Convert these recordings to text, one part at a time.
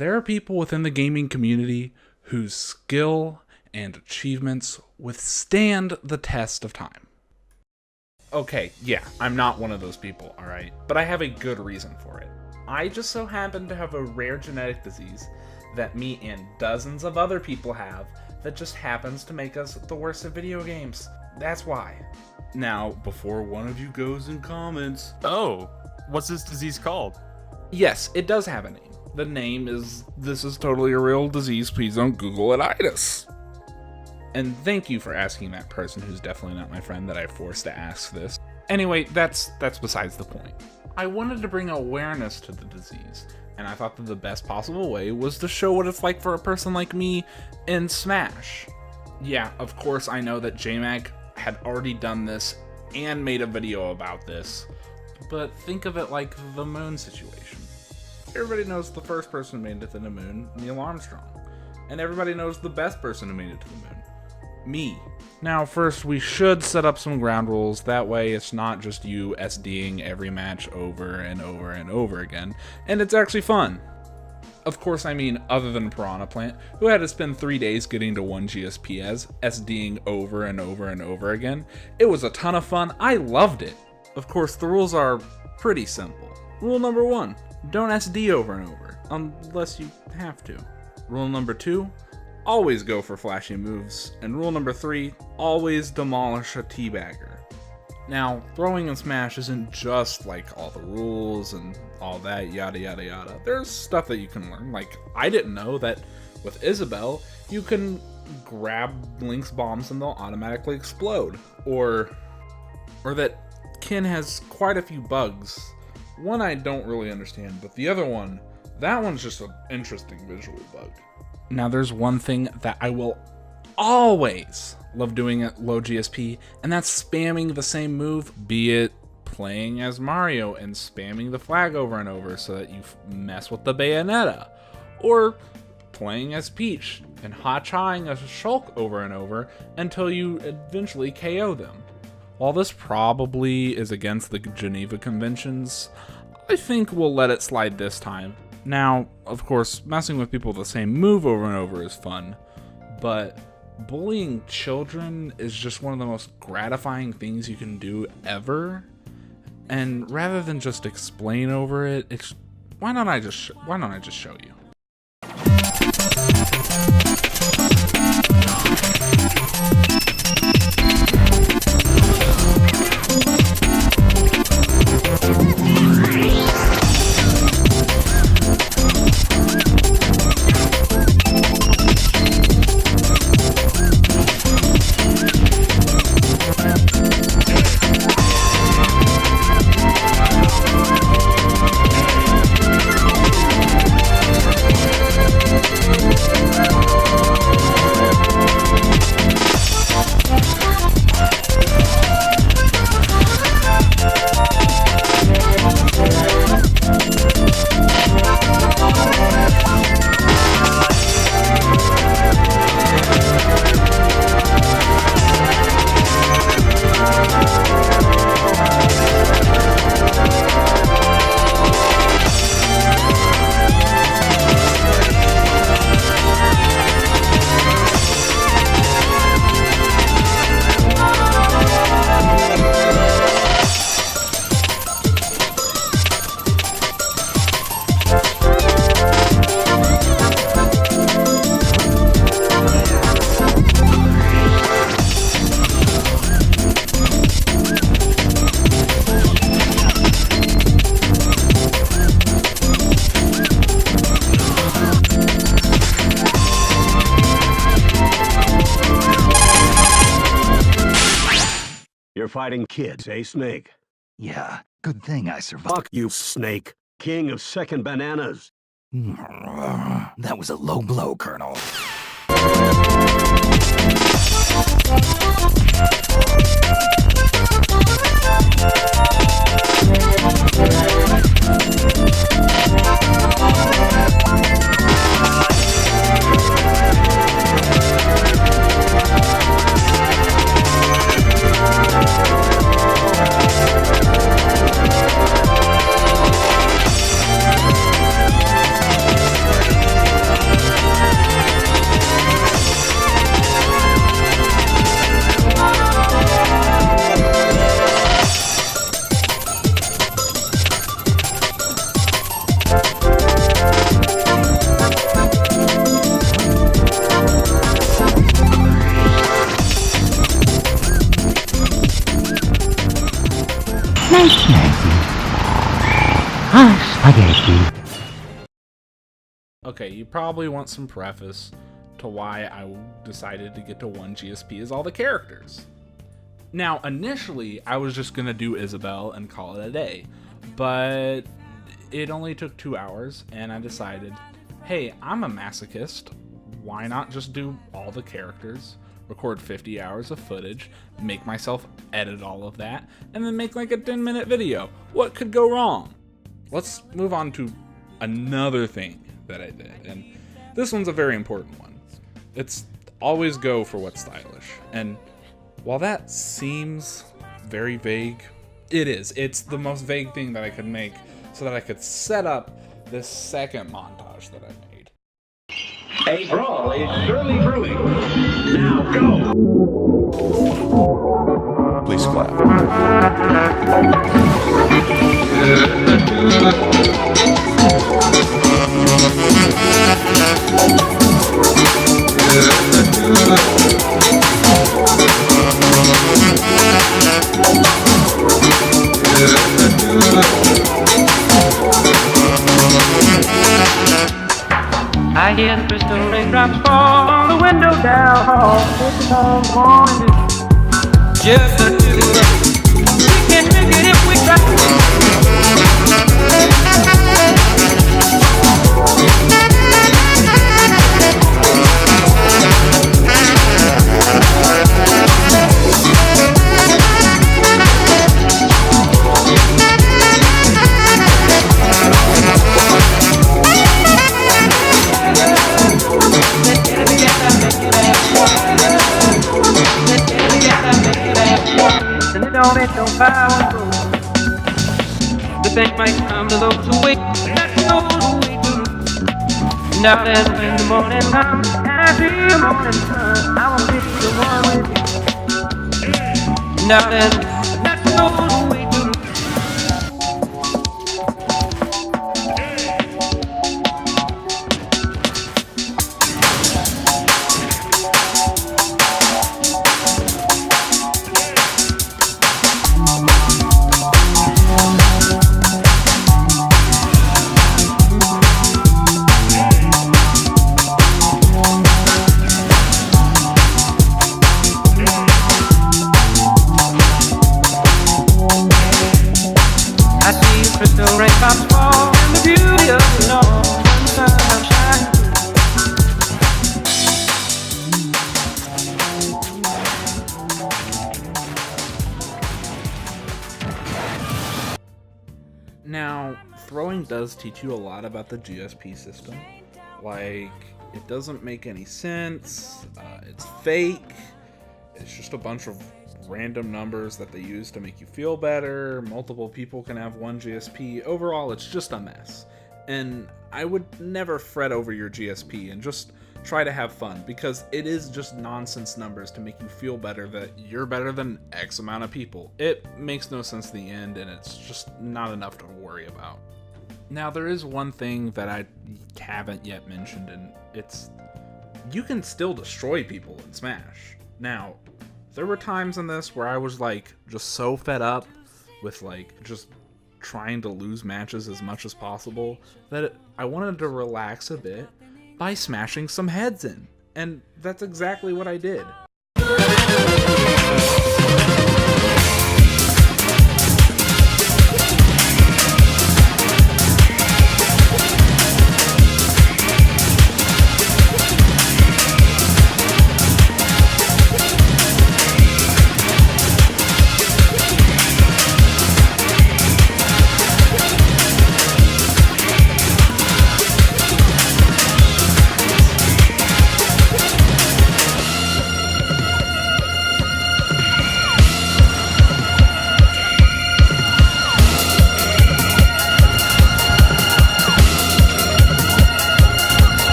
There are people within the gaming community whose skill and achievements withstand the test of time. Okay, yeah, I'm not one of those people, alright? But I have a good reason for it. I just so happen to have a rare genetic disease that me and dozens of other people have that just happens to make us the worst at video games. That's why. Now, before one of you goes and comments... Oh, what's this disease called? Yes, it does have a name. The name is, this is totally a real disease, please don't Google it-itis. And thank you for asking that person who's definitely not my friend that I forced to ask this. Anyway, that's besides the point. I wanted to bring awareness to the disease, and I thought that the best possible way was to show what it's like for a person like me in Smash. Yeah, of course I know that JMag had already done this and made a video about this, but think of it like the moon situation. Everybody knows the first person who made it to the moon, Neil Armstrong. And everybody knows the best person who made it to the moon, me. Now first, we should set up some ground rules, that way it's not just you SDing every match over and over and over again, and it's actually fun. Of course, I mean other than Piranha Plant, who had to spend 3 days getting to 1 GSP as SDing over and over and over again. It was a ton of fun, I loved it. Of course, the rules are pretty simple. Rule number 1. Don't SD over and over, unless you have to. Rule number 2, always go for flashy moves. And rule number 3, always demolish a teabagger. Now, throwing in Smash isn't just like all the rules and all that yada yada yada. There's stuff that you can learn, like I didn't know that with Isabelle, you can grab Link's bombs and they'll automatically explode. Or that Ken has quite a few bugs. One I don't really understand, but the other one, that one's just an interesting visual bug. Now there's one thing that I will always love doing at low GSP, and that's spamming the same move, be it playing as Mario and spamming the flag over and over so that you mess with the Bayonetta, or playing as Peach and hot-trying a Shulk over and over until you eventually KO them. While this probably is against the Geneva Conventions, I think we'll let it slide this time. Now, of course, messing with people with the same move over and over is fun, but bullying children is just one of the most gratifying things you can do ever. And rather than just explain over it, why don't I just show you? You're fighting kids, eh, Snake? Yeah, good thing I survived. Fuck you, Snake. King of second bananas. That was a low blow, Colonel. Okay, you probably want some preface to why I decided to get to 1 GSP as all the characters. Now, initially, I was just gonna do Isabel and call it a day, but it only took 2 hours, and I decided, hey, I'm a masochist. Why not just do all the characters, record 50 hours of footage, make myself edit all of that, and then make like a 10-minute video? What could go wrong? Let's move on to another thing that I did, and this one's a very important one. It's always go for what's stylish, and while that seems very vague, it is. It's the most vague thing that I could make so that I could set up this second montage that I made. A brawl is surely brewing. Now go! Please clap. I hear the crystal raindrops fall on the window down hall. It's all morning. Just the two of us. We can make it if we try. And it don't make no power. The thing might come to those who wait, not those who wait to. Now and when the morning comes, and I see the morning sun, I will be the one with you. Now and not those who wait to. I see the crystal raindrops fall and the beauty of it all when the sun shines. Now, throwing does teach you a lot about the GSP system. Like, it doesn't make any sense, it's fake, it's just a bunch of random numbers that they use to make you feel better, multiple people can have 1 GSP, overall it's just a mess. And I would never fret over your GSP and just try to have fun, because it is just nonsense numbers to make you feel better that you're better than X amount of people. It makes no sense in the end, and it's just not enough to worry about. Now, there is one thing that I haven't yet mentioned, and it's you can still destroy people in Smash. Now, there were times in this where I was like just so fed up with like just trying to lose matches as much as possible that I wanted to relax a bit by smashing some heads in. And that's exactly what I did.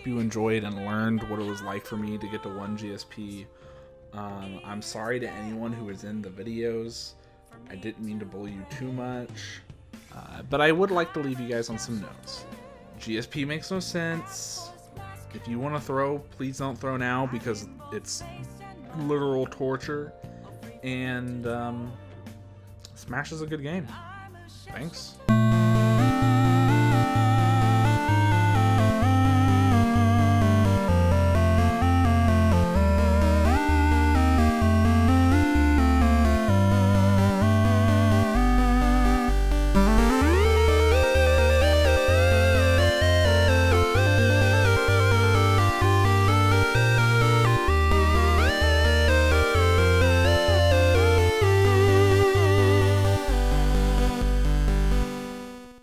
hope you enjoyed and learned what it was like for me to get to 1 GSP. I'm sorry to anyone who was in the videos. I didn't mean to bully you too much. But I would like to leave you guys on some notes. GSP makes no sense. If you want to throw, please don't throw now because it's literal torture. And Smash is a good game. Thanks.